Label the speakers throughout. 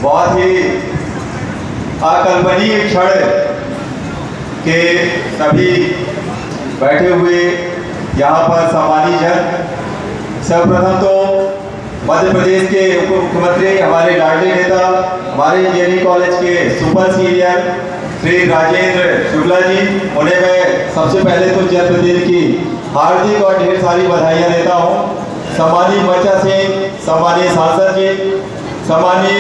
Speaker 1: बहुत ही अकल्पनीय क्षण के सभी बैठे हुए यहाँ पर सम्मानित जन, सर्वप्रथम तो मध्य प्रदेश के उप मुख्यमंत्री हमारे लाडले नेता, हमारे इंजीनियरिंग कॉलेज के सुपर सीनियर श्री राजेंद्र शुक्ला जी, उन्हें मैं सबसे पहले तो जन्मदिन की हार्दिक और ढेर सारी बधाइयाँ देता हूँ। सम्मानीय बच्चा सिंह, सम्मानीय सांसद जी, सम्मानीय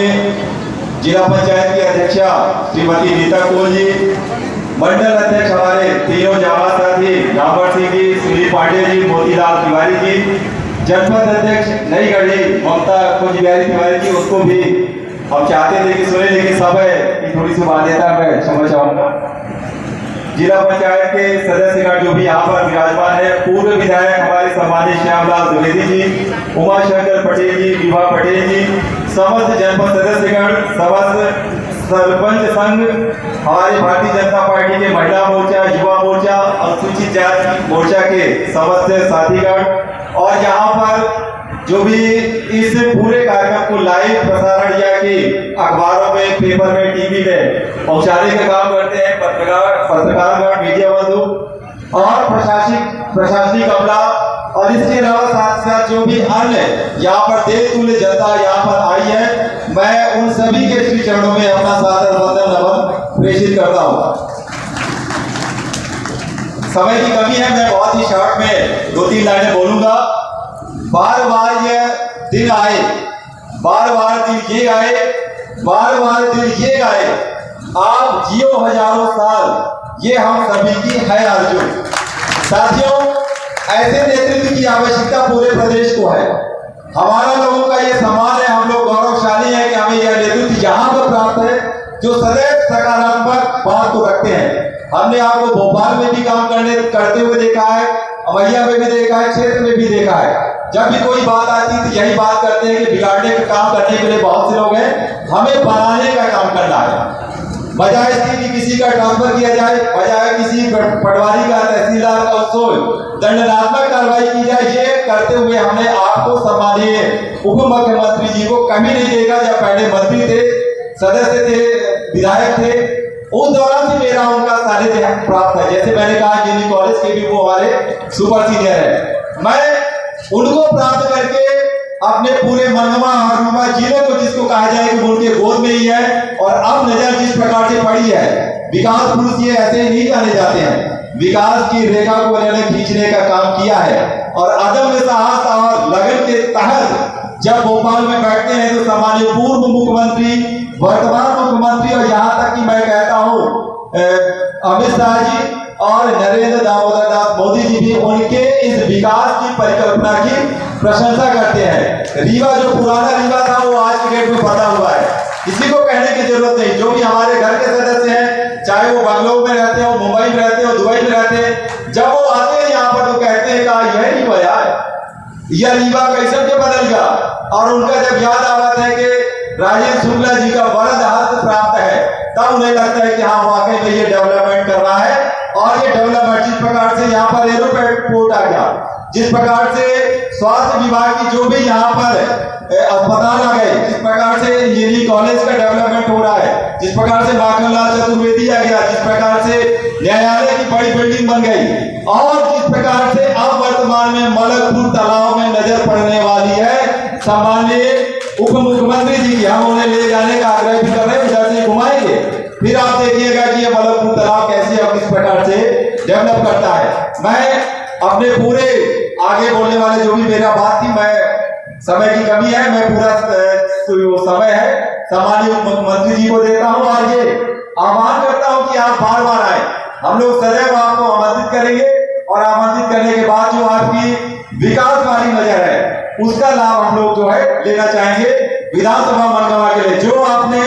Speaker 1: जिला पंचायत की अध्यक्षा श्रीमती नीता कोल जी, मंडल अध्यक्ष हमारे तीनों जामा साथी रामवर सिंह जी, सुनील पांडे जी, मोतीलाल तिवारी जी, जनपद अध्यक्ष नई गढ़ी ममता कुछ बिहारी तिवारी जी, उसको भी हम चाहते थे कि सुने, लेकिन समय की थोड़ी सी बाध्यता मैं समझ चाहूंगा। जिला पंचायत के सदस्यगण जो भी यहाँ पर विराजमान है, पूर्व विधायक हमारे सम्मानित श्यामलाल द्विवेदी जी, उमाशंकर पटेल जी, विभा पटेल जी, समस्त जनपद सदस्यगण, समस्त सरपंच संघ, हमारे भारतीय जनता पार्टी के महिला मोर्चा, युवा मोर्चा, अनुसूचित जाति मोर्चा के समस्त साथीगण, और यहाँ पर जो भी इस पूरे कार्यक्रम को लाइव प्रसारण या कि अखबारों में, पेपर में, टीवी में पहुंचाने का काम करते हैं पत्रकारगण, मीडिया बंधु और प्रशासनिक अमला, और इसके अलावा साथ साथ जो भी अन्य यहाँ पर देश तुल्य जनता यहाँ पर आई है, मैं उन सभी के श्री चरणों में अपना सादर वंदन नमन प्रेषित करता हूँ। समय की कमी है, मैं बहुत ही शॉर्ट में 2-3 लाइनें बोलूंगा। बार बार ये दिन आए, बार बार दिन ये आए, बार बार दिन ये आए, आप जियो हजारों साल, ये हम सभी की है आरज़ू। साथियों, ऐसे नेतृत्व की आवश्यकता पूरे प्रदेश को है। हमारा लोगों का ये सम्मान है, हम लोग गौरवशाली है कि हमें यह नेतृत्व यहाँ पर प्राप्त है जो सदैव सकारात्मक बात को रखते हैं। हमने आपको भोपाल में भी काम करते हुए देखा है, अमैया में भी देखा है, क्षेत्र में भी देखा है। जब भी कोई बात आती है तो यही बात करते हैं कि बिगाड़ने का काम करने के लिए बहुत से लोग हैं, हमें बनाने का काम करना है। बजाय इसके कि किसी का ट्रांसफर किया जाए, बजाय किसी पटवारी का, तहसीलदार का उसको दंडात्मक कार्रवाई की जाए, ये करते हुए हमने आपको सम्मानीय उप मुख्यमंत्री जी को कमी नहीं देगा। जब पहले मंत्री थे, सदस्य थे, विधायक थे, उस दौरान से मेरा उनका सानिध्य प्राप्त है। जैसे मैंने कहा इंजीनियरिंग कॉलेज के भी वो हमारे सुपर सीनियर है, मैं उनको प्राप्त करके अपने पूरे मनवा हरमा जिलों को, जिसको कहा जाए कि उनके गोद में ही है, और अब नजर जिस प्रकार से पड़ी है, विकास पुरुष ये ऐसे ही नहीं जाने जाते हैं, विकास की रेखा को इन्होंने खींचने का काम किया है। और अदम्य साहस और लगन के तहत जब भोपाल में बैठते हैं तो सामान्य पूर्व मुख्यमंत्री, वर्तमान मुख्यमंत्री, और यहाँ तक कि मैं कहता हूँ अमित शाह जी और नरेंद्र दामोदर दास मोदी जी भी उनके इस विकास की परिकल्पना की प्रशंसा करते हैं। रीवा जो पुराना रीवा था वो आज के डेट में बदला हुआ है, किसी को कहने की जरूरत नहीं। जो भी हमारे घर के सदस्य हैं, चाहे वो बंगलोर में रहते हो, मुंबई में रहते हो, दुबई में रहते हैं, जब वो आते हैं यहाँ पर तो कहते हैं कि यह रीवा यार, यह रीवा कैसे के बदल गया। और उनका जब याद आता है कि राजेंद्र शुक्ला जी का वरद हस्त प्राप्त है, तब उन्हें लगता है कि हाँ वाकई में ये डेवलपमेंट कर रहा है। और ये डेवलपमेंट जिस प्रकार से यहाँ पर एयरपोर्ट आ गया, जिस प्रकार से स्वास्थ्य विभाग की जो भी यहाँ पर अस्पताल आ गए, जिस प्रकार से इंजीनियरिंग कॉलेज का डेवलपमेंट हो रहा है, जिस प्रकार से माखनलाल चतुर्वेदी आ गया, जिस प्रकार से न्यायालय की बड़ी बिल्डिंग बन गई, और जिस प्रकार से अब वर्तमान में मलकपुर तालाब में नजर पड़ने वाली है, सामान्य उप मुख्यमंत्री जी की हम उन्हें ले जाने का आग्रह भी कर रहे हैं, उधर से घुमाएंगे, फिर आप देखिएगा कि ये मलकपुर तालाब कैसे अब किस प्रकार से डेवलप करता है। मैं अपने पूरे आगे बोलने वाले जो भी मेरा बात थी, मैं समय की कमी है, मैं पूरा समय है सामान्य मुख्यमंत्री जी को देता हूं, और ये आह्वान करता हूं कि आप बार बार आए। हम लोग सदैव आपको आमंत्रित करेंगे, और आमंत्रित करने के बाद जो आपकी विकास वाली नजर है उसका लाभ हम लोग जो है लेना चाहेंगे। विधानसभा मनगवा के लिए जो आपने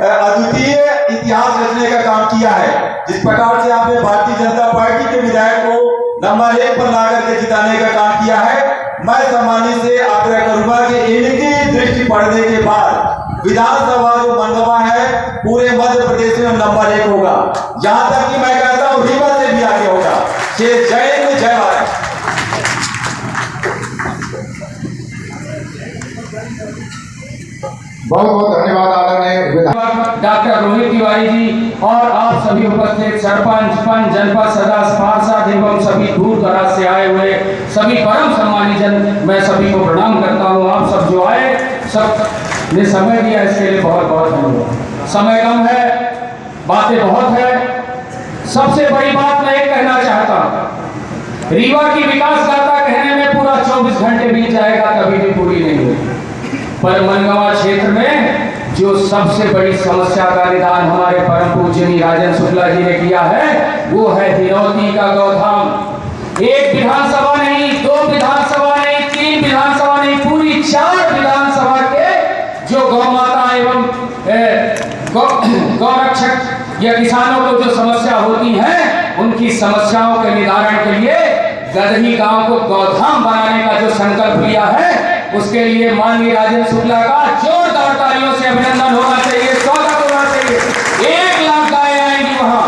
Speaker 1: अद्वितीय इतिहास रचने का काम किया है, जिस प्रकार से आपने भारतीय जनता पार्टी के विधायक को नंबर 1 पर ला करके जिताने का काम किया है, मैं सम्मानी से आग्रह करूंगा कि इनकी दृष्टि पड़ने के बाद विधानसभा जो मनगवा है पूरे मध्य प्रदेश में नंबर 1 होगा, यहां तक कि मैं कहता हूं रीवा से भी आगे होगा। जय हिंद, जय भारत।
Speaker 2: Thank you. बहुत बहुत धन्यवाद आदरणीय विधायक
Speaker 3: डॉक्टर रोहित तिवारी जी और आप सभी उपस्थित सरपंच, पंच, जनपद सदस्य, पार्षद एवं सभी दूर दराज से आए हुए सभी परम सम्मानित जन, मैं सभी को प्रणाम करता हूँ। आप सब जो आए, सब ने समय दिया, इसके लिए बहुत बहुत धन्यवाद। समय कम है, बातें बहुत है। सबसे बड़ी बात मैं ये कहना चाहता हूँ, रीवा की विकास गाथा कहने में पूरा 24 घंटे बीत जाएगा, कभी भी पूरी नहीं होगी। पर मनगवा क्षेत्र में जो सबसे बड़ी समस्या का निदान हमारे परम पूजनीय राजन शुक्ला जी ने किया है, वो है हिनौती का गौधाम। एक विधानसभा नहीं, 2 विधानसभा नहीं, 3 विधानसभा नहीं, पूरी 4 विधानसभा के जो गौ माता एवं गौरक्षक या किसानों को जो समस्या होती है, उनकी समस्याओं के निवारण के लिए गदही गांव को गौधाम बनाने का जो संकल्प लिया है, उसके लिए माननीय राजन शुक्ला का जोरदार तालियों से अभिनंदन होना चाहिए, स्वागत होना चाहिए। 1 लाख गायें आएंगी वहां।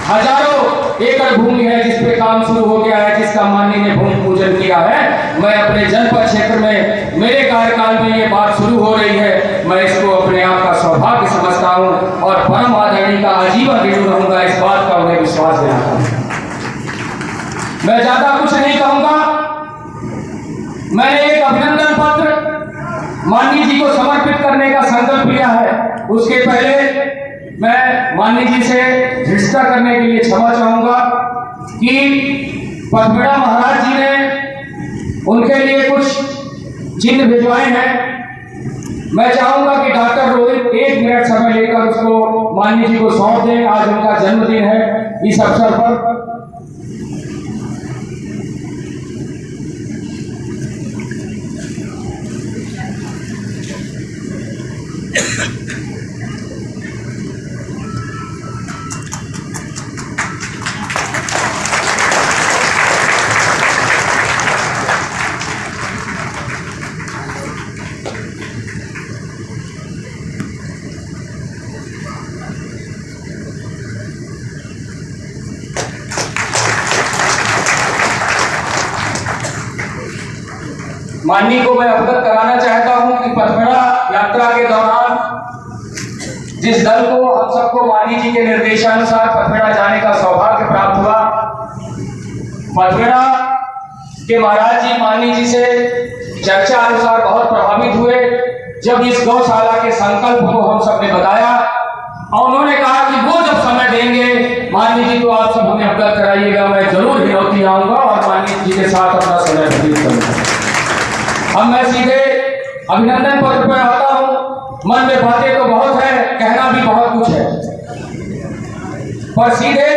Speaker 3: हजारों एकड़ भूमि है जिस पे काम शुरू हो गया है, जिसका माननीय ने भूमि पूजन किया है। मैं अपने जनपद क्षेत्र में मेरे कार्यकाल में ये बात शुरू हो रही है, मैं इसको अपने आप का सौभाग्य समझता हूँ और परम आदरणीय का आजीवन ऋणी रहूंगा, इस बात का उन्हें विश्वास दिलाता हूँ। मैं ज्यादा कुछ नहीं कहूंगा। मैंने एक अभिनंदन पत्र माननीय जी को समर्पित करने का संकल्प लिया है। उसके पहले मैं माननीय जी से धृष्टता करने के लिए क्षमा चाहूंगा कि पद्मड़ा महाराज जी ने उनके लिए कुछ चिन्ह भिजवाए हैं। मैं चाहूंगा कि डॉक्टर रोहित 1 मिनट समय लेकर उसको माननीय जी को सौंप दें। आज उनका जन्मदिन है। इस अवसर पर माननीय को मैं अवगत कराना चाहता हूं कि पथमेड़ा यात्रा के दौरान जिस दल को हम सबको माननीय जी के निर्देशानुसार पथमेड़ा जाने का सौभाग्य प्राप्त हुआ, पथमेड़ा के महाराज जी माननीय जी से चर्चा अनुसार बहुत प्रभावित हुए। जब इस गौशाला के संकल्प को हम सबने बताया और उन्होंने कहा कि वो जब समय देंगे माननीय जी तो आप सब हमें अवगत कराइएगा, मैं जरूर हिनौती आऊंगा और माननीय जी के साथ अपना समय व्यतीत करूंगा। अब मैं सीधे अभिनंदन पत्र पर आता हूं। मन में बातें तो बहुत है, कहना भी बहुत कुछ है, पर सीधे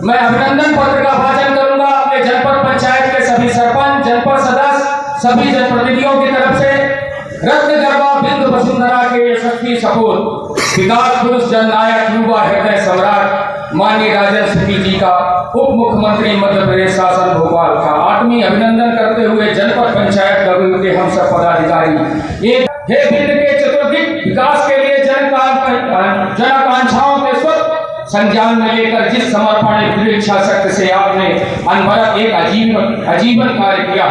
Speaker 3: मैं अभिनंदन पत्र का वाचन करूंगा अपने जनपद पंचायत के सभी सरपंच, जनपद सदस्य, सभी जनप्रतिनिधियों की तरफ से। रत्न गर्भा बिंदु वसुंधरा के यशस्वी सपूत, विकास पुरुष जननायक युवा हृदय सम्राट माननीय राजन शुक्ल जी का उप मुख्यमंत्री मध्य प्रदेश शासन भोपाल का आत्मीय अभिनंदन करते हुए जनपद पंचायत लघु के हम सब पदाधिकारी एक हे बिंद के चतुर्दिक विकास के लिए जन आकांक्षाओं के स्वतः संज्ञान में लेकर जिस समर्पण दृढ़ इच्छा शक्ति से आपने अनवरत एक आजीवन कार्य किया,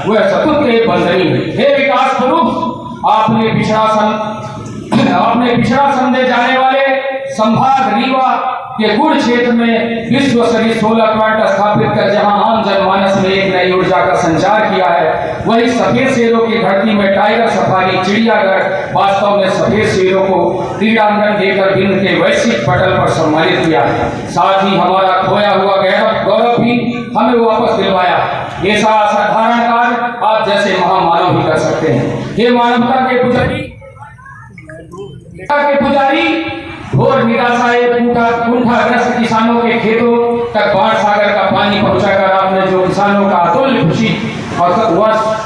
Speaker 3: वह सतुत बंधनी है। हे विकास पुरुष, आपने पिछड़ा समझे जाने वाले संभाग रीवा के गुड़ क्षेत्र में विश्व स्तरीय सोलर प्लांट स्थापित कर जहां आम जनमानस में एक नई ऊर्जा का संचार किया है, वही सफेद शेरों की धरती में टाइगर सफारी चिड़ियाघर वास्तव में सफेद शेरों को क्रीड़ांगन देकर बिंद के वैश्विक पटल पर सम्मानित किया है। साथ ही हमारा खोया हुआ गौरव भी हमें वापस दिलवाया। ऐसा असाधारण कार्य आप जैसे महामानव ही कर सकते हैं। हे मानवता के पुजारी घोर निराशा कुंठाग्रस्त किसानों के खेतों तक बाढ़ सागर का पानी पहुंचाकर आपने जो किसानों का अतुल्य खुशी और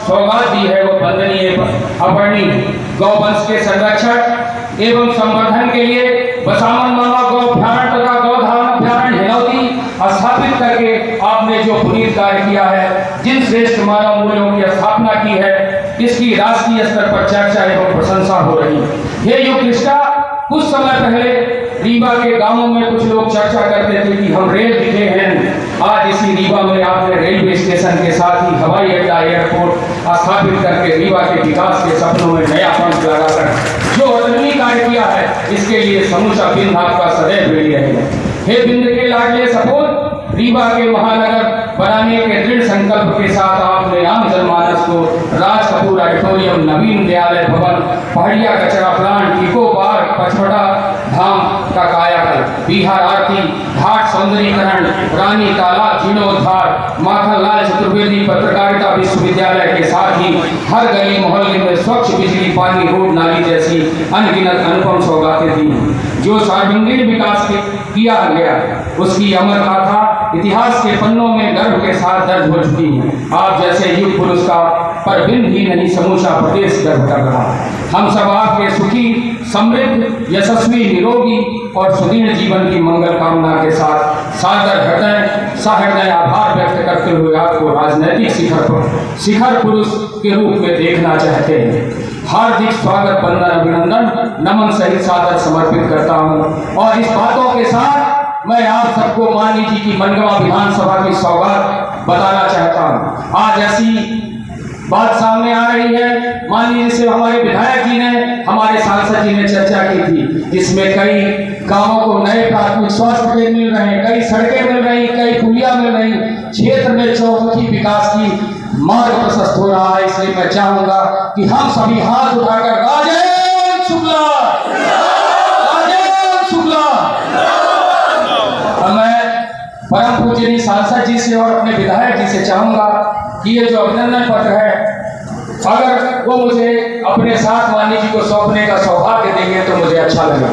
Speaker 3: सौगात दी है, वो वंदनीय अपर्णीय। गौवंश के संरक्षण एवं संवर्धन के लिए बसामन मामा गौभ्यारण्य तथा गौधाम अभ्यारण्य हिनौती स्थापित करके आपने जो पुनीत कार्य किया है, जिन श्रेष्ठ मानव मूल्यों की स्थापना की है, इसकी राष्ट्रीय स्तर पर चर्चा एवं प्रशंसा हो रही है। हे युग निष्ठा कुछ समय पहले रीवा के गांवों में कुछ लोग चर्चा करते थे कि हम रेल दिखे हैं। आज इसी रीवा में आपने रेलवे स्टेशन के साथ ही हवाई अड्डा एयरपोर्ट स्थापित करके रीवा के विकास के सपनों में नया पंख लगाकर जो अदम्य कार्य किया है, इसके लिए समूचा बिंद आपका सदैव ऋणी रहेगा। हे बिंद के लाडले सपूत, रीवा के महानगर बनाने के दृढ़ संकल्प के साथ आपने आम जनमानस को राज कपूर ऑडिटोरियम, नवीन न्यायालय भवन, पहाड़िया कचरा प्लांट, इको पार्क, पचमढ़ा धाम का कायाकल्प, बिहार आरती, घाट सौंदर्यीकरण, रानी तालाब जीर्णोद्धार, माखनलाल चतुर्वेदी पत्रकारिता विश्वविद्यालय के साथ ही हर गली मोहल्ले में स्वच्छ बिजली, पानी, रोड, नाली जैसी अनगिनत अनुपम सौगातें दी। जो सार्वजनिक विकास किया गया उसकी अमर गाथा इतिहास के पन्नों में गर्व के साथ दर्ज हो चुकी है। आप जैसे युग पुरुष का पर बिंद ही नहीं समूचा प्रदेश गर्व कर रहा है। हम सब आपके सुखी, समृद्ध, यशस्वी, निरोगी और सुदृढ़ जीवन की मंगल कामना के साथ सहृदय आभार व्यक्त करते हुए आपको राजनैतिक शिखर पुरुष के रूप में देखना चाहते हैं। हार्दिक स्वागत, वंदन, अभिनंदन, नमन सहित सादर समर्पित करता हूँ। और इस बातों के साथ मैं आप सबको माननीय जी की मनगवा विधानसभा की सौगात बताना चाहता हूँ। आज ऐसी बात सामने आ रही है, माननीय से हमारे विधायक जी ने, हमारे सांसद जी ने चर्चा की थी, जिसमें कई गांवों को नए प्राथमिक स्वास्थ्य केंद्र मिल रहे हैं, कई सड़कें मिल रही, कई पुलिया मिल रही, क्षेत्र में चौमुखी विकास की मार्ग प्रशस्त हो रहा है। इसलिए मैं चाहूंगा कि हम सभी हाथ उठाकर राजेंद्र शुक्ला, राजेंद्र शुक्ला। मैं परम पूजनीय सांसद जी से और अपने विधायक जी से चाहूंगा कि ये जो अभिनंदन पत्र है, अगर वो मुझे अपने साथ माननीय जी को सौंपने का सौभाग्य देंगे तो मुझे अच्छा लगेगा।